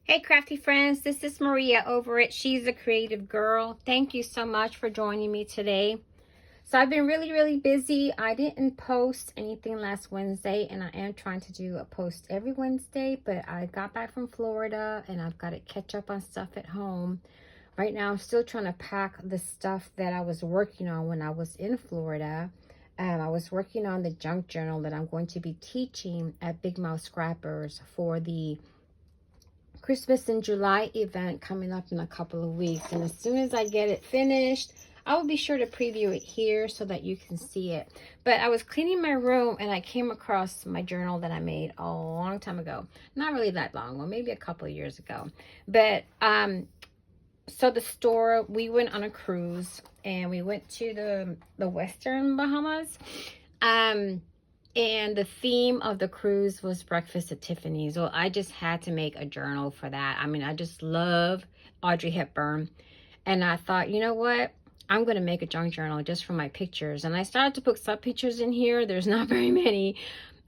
Hey crafty friends, this is Maria over at She's a Creative Girl. Thank you so much for joining me today. So I've been really busy. I didn't post anything last Wednesday, and I am trying to do a post every Wednesday, but I got back from Florida and I've got to catch up on stuff at home. Right now I'm still trying to pack the stuff that I was working on when I was in Florida. I was working on the junk journal that I'm going to be teaching at Big Mouth Scrappers for the Christmas in July event coming up in a couple of weeks. And as soon as I get it finished, I will be sure to preview it here so that you can see it. But I was cleaning my room and I came across my journal that I made a long time ago. Not really that long, well, maybe a couple of years ago. But so the store, we went on a cruise and we went to the Western Bahamas. And the theme of the cruise was breakfast at Tiffany's. Well, I just had to make a journal for that. I mean, I just love Audrey Hepburn. And I thought, you know what? I'm going to make a junk journal just for my pictures. And I started to put some pictures in here. There's not very many.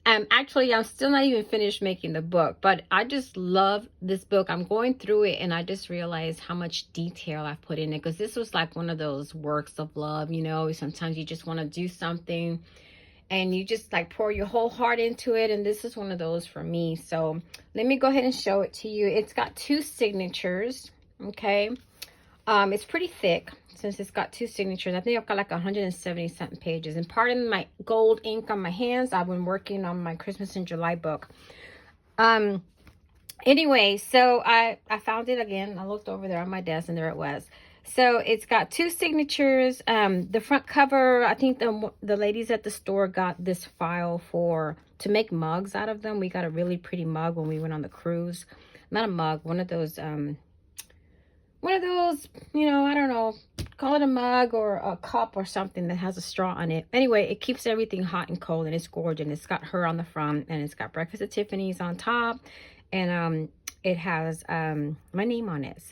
Actually, I'm still not even finished making the book. But I just love this book. I'm going through it and I just realized how much detail I've put in it. Because this was like one of those works of love, you know. Sometimes you just want to do something and you just like pour your whole heart into it, and this is one of those for me. So let me go ahead and show it to you. It's got 2 signatures. Okay, it's pretty thick since it's got 2 signatures. I think I've got like 170 something pages, and pardon my gold ink on my hands, I've been working on my Christmas in July book. Anyway, so I found it again. I looked over there on my desk and there it was. So it's got 2 signatures. The front cover, I think the ladies at the store got this file to make mugs out of them. We got a really pretty mug when we went on the cruise. Not a mug, one of those, you know, I don't know, call it a mug or a cup or something that has a straw on it. Anyway, it keeps everything hot and cold, and it's gorgeous. It's got her on the front, and it's got breakfast at Tiffany's on top, and it has my name on it.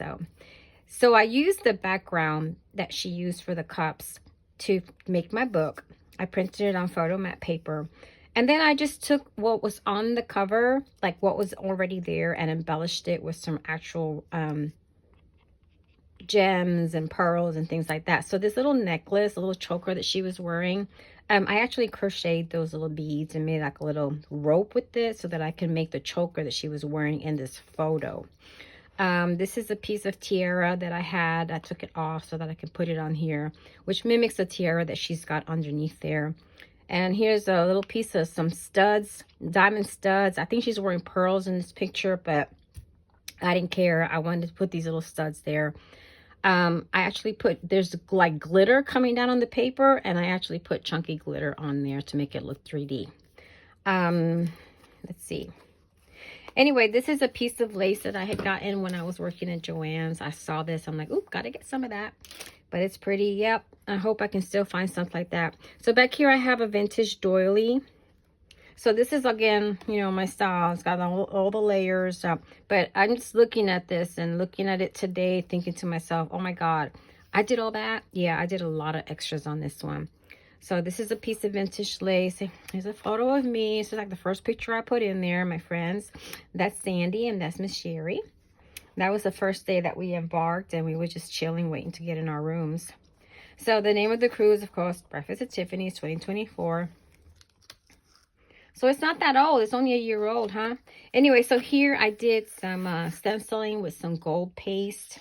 So I used the background that she used for the cups to make my book. I printed it on photo mat paper. And then I just took what was on the cover, like what was already there, and embellished it with some actual gems and pearls and things like that. So this little necklace, a little choker that she was wearing, I actually crocheted those little beads and made like a little rope with this so that I can make the choker that she was wearing in this photo. This is a piece of tiara that I had. I took it off so that I can put it on here, which mimics the tiara that she's got underneath there. And here's a little piece of some studs, diamond studs. I think she's wearing pearls in this picture, but I didn't care. I wanted to put these little studs there. I actually there's like glitter coming down on the paper, and I actually put chunky glitter on there to make it look 3D. Let's see. Anyway, this is a piece of lace that I had gotten when I was working at Joann's. I saw this. I'm like, ooh, gotta get some of that. But it's pretty. Yep. I hope I can still find something like that. So back here I have a vintage doily. So this is, again, you know, my style. It's got all the layers. But I'm just looking at this and looking at it today, thinking to myself, oh my God, I did all that? Yeah, I did a lot of extras on this one. So this is a piece of vintage lace. Here's a photo of me. This is like the first picture I put in there, my friends. That's Sandy and that's Miss Sherry. That was the first day that we embarked, and we were just chilling, waiting to get in our rooms. So the name of the cruise, of course, Breakfast at Tiffany's 2024. So it's not that old. It's only a year old, huh? Anyway, so here I did some stenciling with some gold paste.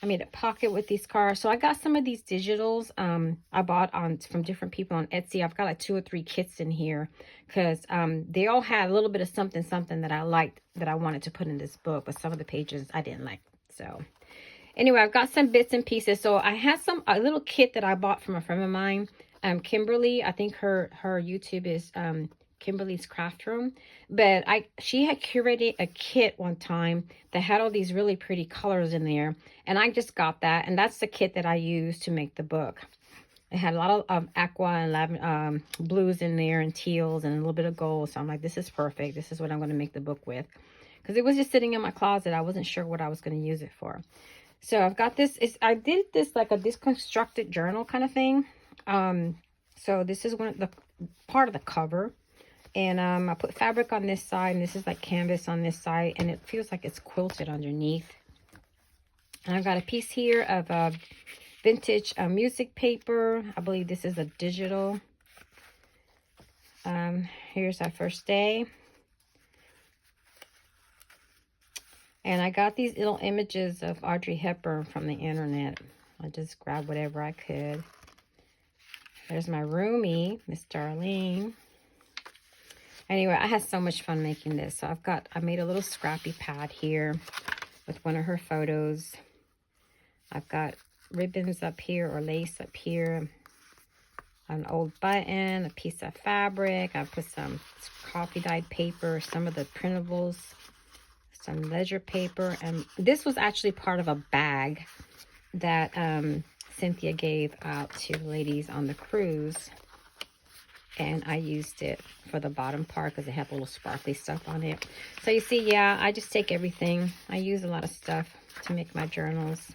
I made a pocket with these cards. So I got some of these digitals I bought from different people on Etsy. I've got like 2 or 3 kits in here because they all had a little bit of something that I liked that I wanted to put in this book, but some of the pages I didn't like. So anyway, I've got some bits and pieces. So I had a little kit that I bought from a friend of mine, Kimberly. I think her YouTube is Kimberly's Craft Room, but she had curated a kit one time that had all these really pretty colors in there, and I just got that, and that's the kit that I used to make the book. It had a lot of aqua and blues in there, and teals, and a little bit of gold. So I'm like, this is perfect. This is what I'm going to make the book with, because it was just sitting in my closet. I wasn't sure what I was going to use it for. So I've got this. I did this like a disconstructed journal kind of thing. So this is part of the cover. And I put fabric on this side, and this is like canvas on this side, and it feels like it's quilted underneath. And I've got a piece here of vintage music paper. I believe this is a digital. Here's our first day. And I got these little images of Audrey Hepburn from the internet. I just grabbed whatever I could. There's my roomie, Miss Darlene. Anyway, I had so much fun making this. So I made a little scrappy pad here with one of her photos. I've got ribbons up here or lace up here. An old button, a piece of fabric. I put some coffee dyed paper, some of the printables, some ledger paper. And this was actually part of a bag that Cynthia gave out to the ladies on the cruise. And I used it for the bottom part because it had little sparkly stuff on it. So you see, yeah, I just take everything. I use a lot of stuff to make my journals.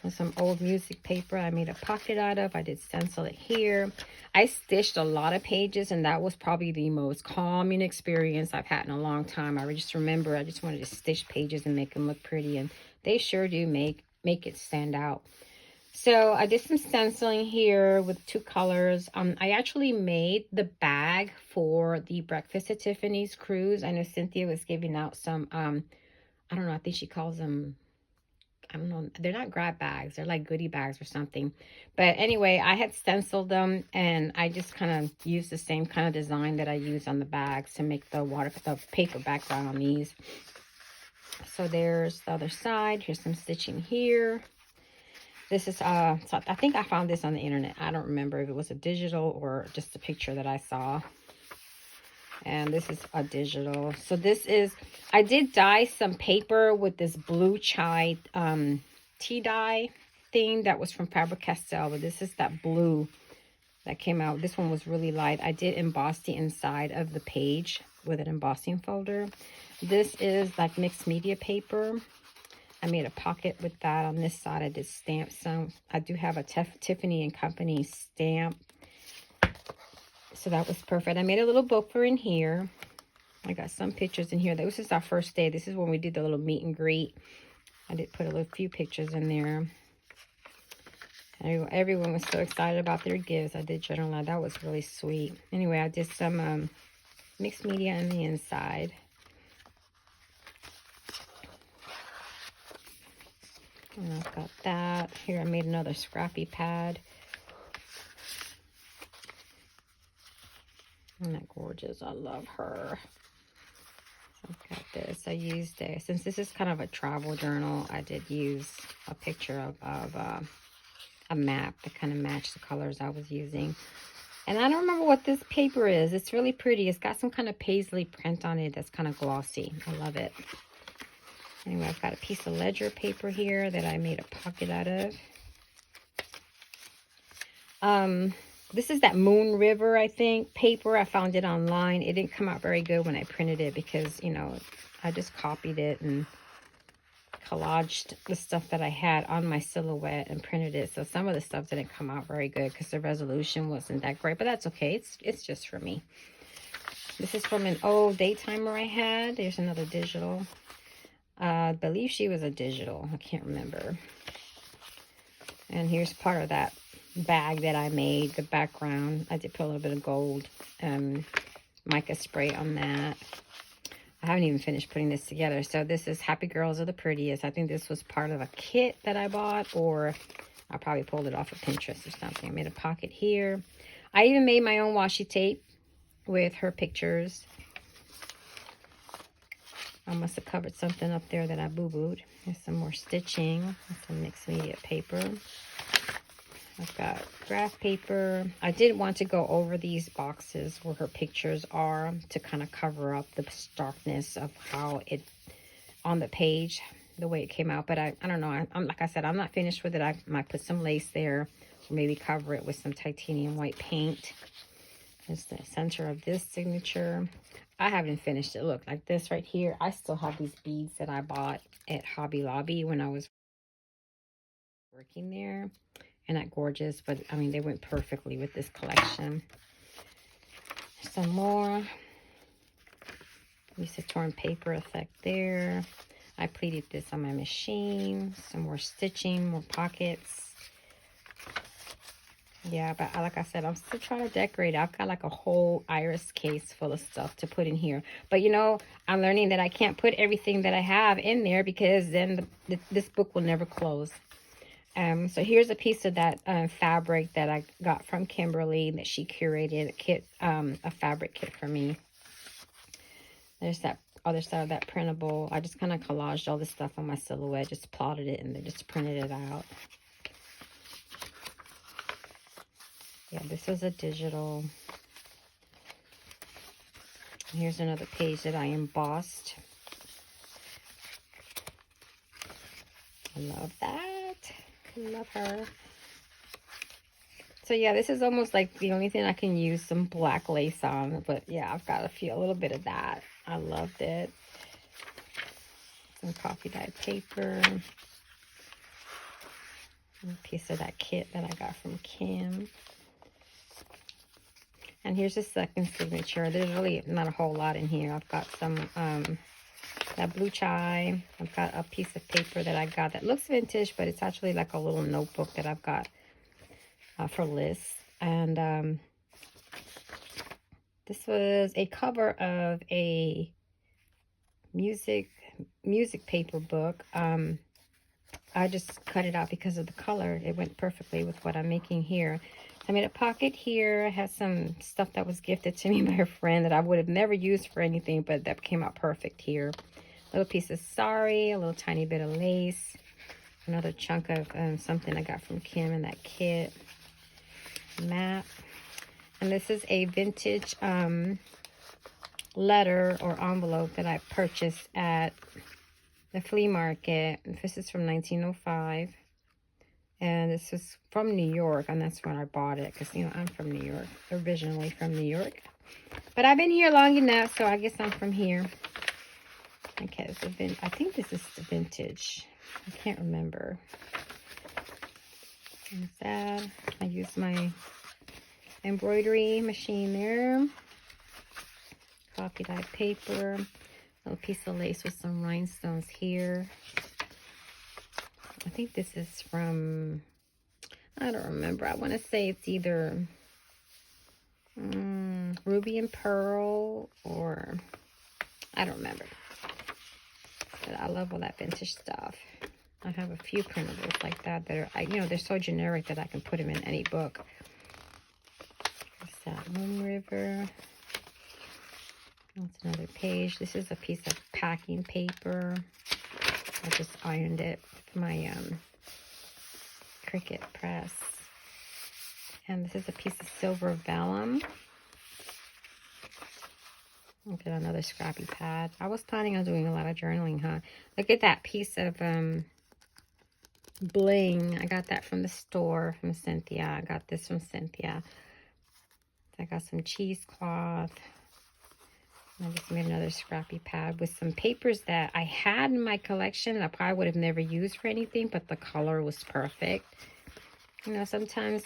And some old music paper I made a pocket out of. I did stencil it here. I stitched a lot of pages, and that was probably the most calming experience I've had in a long time. I just remember I just wanted to stitch pages and make them look pretty, and they sure do make it stand out. So I did some stenciling here with 2 colors. I actually made the bag for the Breakfast at Tiffany's cruise. I know Cynthia was giving out some, I don't know, I think she calls them, I don't know, they're not grab bags. They're like goodie bags or something. But anyway, I had stenciled them, and I just kind of used the same kind of design that I used on the bags to make the paper background on these. So there's the other side. Here's some stitching here. This is, so I think I found this on the internet. I don't remember if it was a digital or just a picture that I saw. And this is a digital. So this is, I did dye some paper with this blue chai tea dye thing that was from Faber-Castell. But this is that blue that came out. This one was really light. I did emboss the inside of the page with an embossing folder. This is like mixed media paper. I made a pocket with that. On this side, I did stamp some. I do have a Tiffany and Company stamp. So that was perfect. I made a little booklet in here. I got some pictures in here. This is our first day. This is when we did the little meet and greet. I did put a few pictures in there. Everyone was so excited about their gifts. I did journal. That was really sweet. Anyway, I did some mixed media on the inside. And I've got that. Here I made another scrappy pad. Isn't that gorgeous? I love her. I've got this. I used it. Since this is kind of a travel journal, I did use a picture of a map that kind of matched the colors I was using. And I don't remember what this paper is. It's really pretty. It's got some kind of paisley print on it that's kind of glossy. I love it. Anyway, I've got a piece of ledger paper here that I made a pocket out of. This is that Moon River, I think, paper. I found it online. It didn't come out very good when I printed it because, you know, I just copied it and collaged the stuff that I had on my silhouette and printed it. So some of the stuff didn't come out very good because the resolution wasn't that great. But that's okay. It's just for me. This is from an old daytimer I had. There's another digital. I believe she was a digital. I can't remember. And here's part of that bag that I made. The background. I did put a little bit of gold mica spray on that. I haven't even finished putting this together. So this is Happy Girls Are the Prettiest. I think this was part of a kit that I bought, or I probably pulled it off of Pinterest or something. I made a pocket here. I even made my own washi tape with her pictures. I must have covered something up there that I boo-booed. There's some more stitching. Some mixed media paper. I've got graph paper. I did want to go over these boxes where her pictures are to kind of cover up the starkness of how it, on the page, the way it came out. But I don't know. I'm like I said, I'm not finished with it. I might put some lace there, or maybe cover it with some titanium white paint. There's the center of this signature. I haven't finished it. Look, like this right here. I still have these beads that I bought at Hobby Lobby when I was working there. And that gorgeous, but I mean, they went perfectly with this collection. Some more. Use the torn paper effect there. I pleated this on my machine. Some more stitching, more pockets. Yeah, but like I said, I'm still trying to decorate. I've got like a whole iris case full of stuff to put in here. But you know, I'm learning that I can't put everything that I have in there because then this book will never close. So here's a piece of that fabric that I got from Kimberly that she curated a kit, a fabric kit for me. There's that other side of that printable. I just kind of collaged all this stuff on my silhouette, just plotted it and then just printed it out. Yeah, this was a digital. Here's another page that I embossed. I love that. I love her. So yeah, this is almost like the only thing I can use some black lace on. But yeah, I've got a little bit of that. I loved it. Some coffee dyed paper. A piece of that kit that I got from Kim. And here's the second signature. There's really not a whole lot in here. I've got some, that blue chai. I've got a piece of paper that I got that looks vintage, but it's actually like a little notebook that I've got for Liz. And this was a cover of a music paper book. I just cut it out because of the color. It went perfectly with what I'm making here. So I made a pocket here. I had some stuff that was gifted to me by a friend that I would have never used for anything, but that came out perfect here. A little piece of sari, a little tiny bit of lace, another chunk of something I got from Kim in that kit. Map. And this is a vintage letter or envelope that I purchased at the flea market. This is from 1905. And this is from New York, and that's when I bought it, because, you know, I'm from New York, originally from New York. But I've been here long enough, so I guess I'm from here. Okay, I think this is the vintage. I can't remember. There's that. I use my embroidery machine there. Coffee dyed paper. A little piece of lace with some rhinestones here. I think this is from, I don't remember. I want to say it's either Ruby and Pearl, or I don't remember. But I love all that vintage stuff. I have a few printables like that that are, you know, they're so generic that I can put them in any book. There's that Moon River. That's another page. This is a piece of packing paper. I just ironed it with my Cricut press. And this is a piece of silver vellum. Look at another scrappy pad. I was planning on doing a lot of journaling, huh? Look at that piece of bling. I got that from the store from Cynthia. I got this from Cynthia. I got some cheesecloth. I just made another scrappy pad with some papers that I had in my collection that I probably would have never used for anything, but the color was perfect. You know, sometimes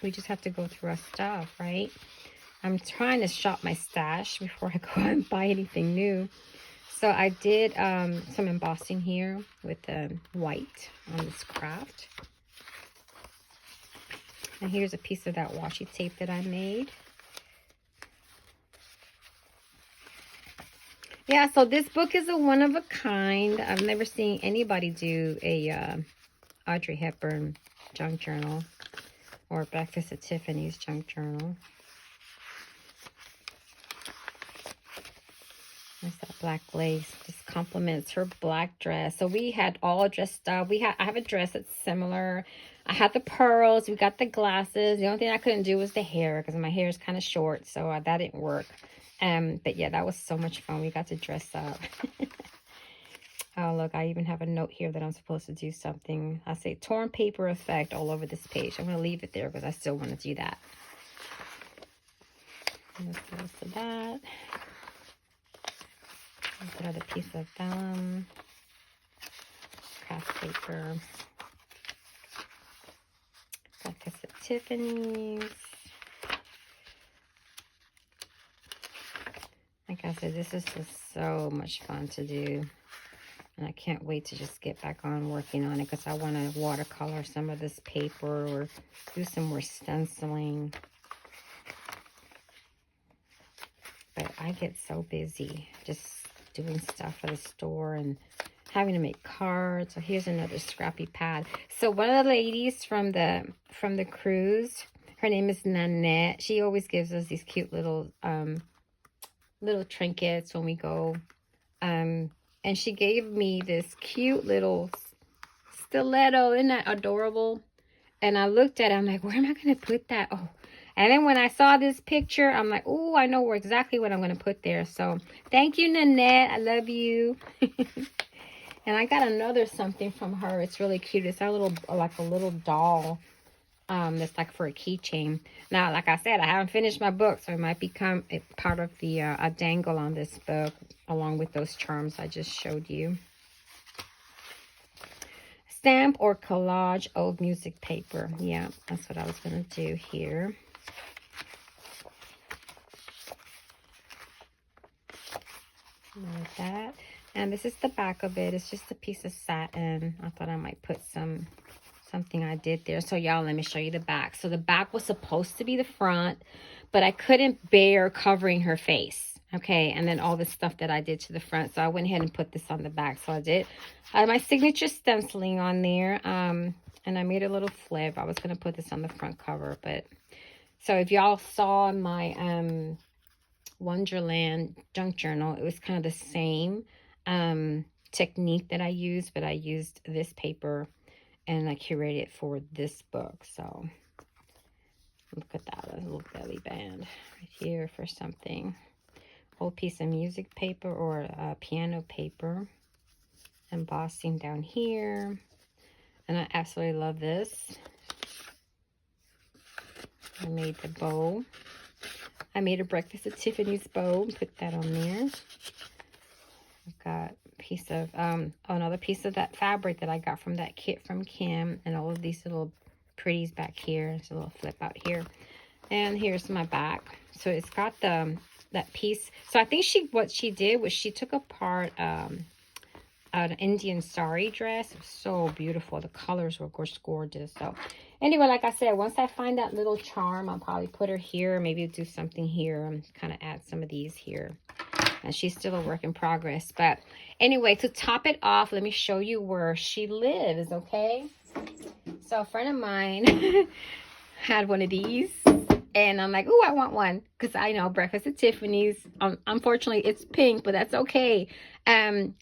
we just have to go through our stuff, right? I'm trying to shop my stash before I go out and buy anything new. So I did some embossing here with white on this craft. And here's a piece of that washi tape that I made. Yeah, so this book is a one of a kind. I've never seen anybody do a Audrey Hepburn junk journal or Breakfast at Tiffany's junk journal. There's that black lace. Just complements her black dress. So we had all dressed up. I have a dress that's similar. I had the pearls. We got the glasses. The only thing I couldn't do was the hair because my hair is kind of short, so that didn't work. But yeah, that was so much fun. We got to dress up. Oh, look, I even have a note here that I'm supposed to do something. I say torn paper effect all over this page. I'm going to leave it there because I still want to do that. Let's go to that. There's another piece of vellum. Craft paper. Breakfast at Tiffany's. I said, this is just so much fun to do. And I can't wait to just get back on working on it because I want to watercolor some of this paper or do some more stenciling. But I get so busy just doing stuff for the store and having to make cards. So here's another scrappy pad. So one of the ladies from the cruise, her name is Nanette. She always gives us these cute little trinkets when we go. And she gave me this cute little stiletto. Isn't that adorable? And I looked at it. I'm like, where am I going to put that? Oh, and then when I saw this picture, I'm like, oh, I know exactly what I'm going to put there. So thank you, Nanette. I love you. And I got another something from her. It's really cute. It's a little, like a little doll. That's like for a keychain. Now, like I said, I haven't finished my book, so it might become a part of the a dangle on this book, along with those charms I just showed you. Stamp or collage old music paper. Yeah, that's what I was going to do here. Like that. And this is the back of it. It's just a piece of satin. I thought I might put something I did there. So y'all, let me show you the back. So the back was supposed to be the front, but I couldn't bear covering her face. Okay, and then all the stuff that I did to the front. So I went ahead and put this on the back. So I did my signature stenciling on there. And I made a little flip. I was going to put this on the front cover. But so if y'all saw my Wonderland junk journal, it was kind of the same technique that I used. But I used this paper and I curated it for this book. So look at that, a little belly band right here for something. Whole piece of music paper or piano paper. Embossing down here. And I absolutely love this. I made the bow. I made a breakfast at Tiffany's bow and put that on there. I've got a piece of, another piece of that fabric that I got from that kit from Kim. And all of these little pretties back here. There's a little flip out here. And here's my back. So it's got that piece. So I think what she did was she took apart an Indian sari dress. It was so beautiful. The colors were gorgeous. So anyway, like I said, once I find that little charm, I'll probably put her here. Maybe do something here and kind of add some of these here. And she's still a work in progress. But anyway, to top it off, let me show you where she lives, okay? So a friend of mine had one of these. And I'm like, oh, I want one. Because I know breakfast at Tiffany's. Unfortunately, it's pink, but that's okay.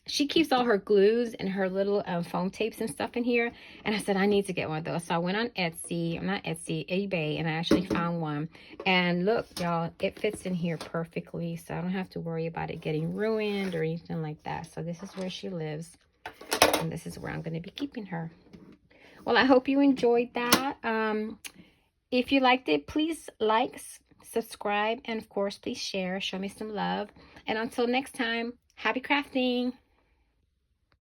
She keeps all her glues and her little foam tapes and stuff in here. And I said, I need to get one of those. So I went on Etsy, not Etsy, eBay. And I actually found one. And look, y'all, it fits in here perfectly. So I don't have to worry about it getting ruined or anything like that. So this is where she lives. And this is where I'm going to be keeping her. Well, I hope you enjoyed that. If you liked it, please like, subscribe, and of course, please share. Show me some love. And until next time, happy crafting.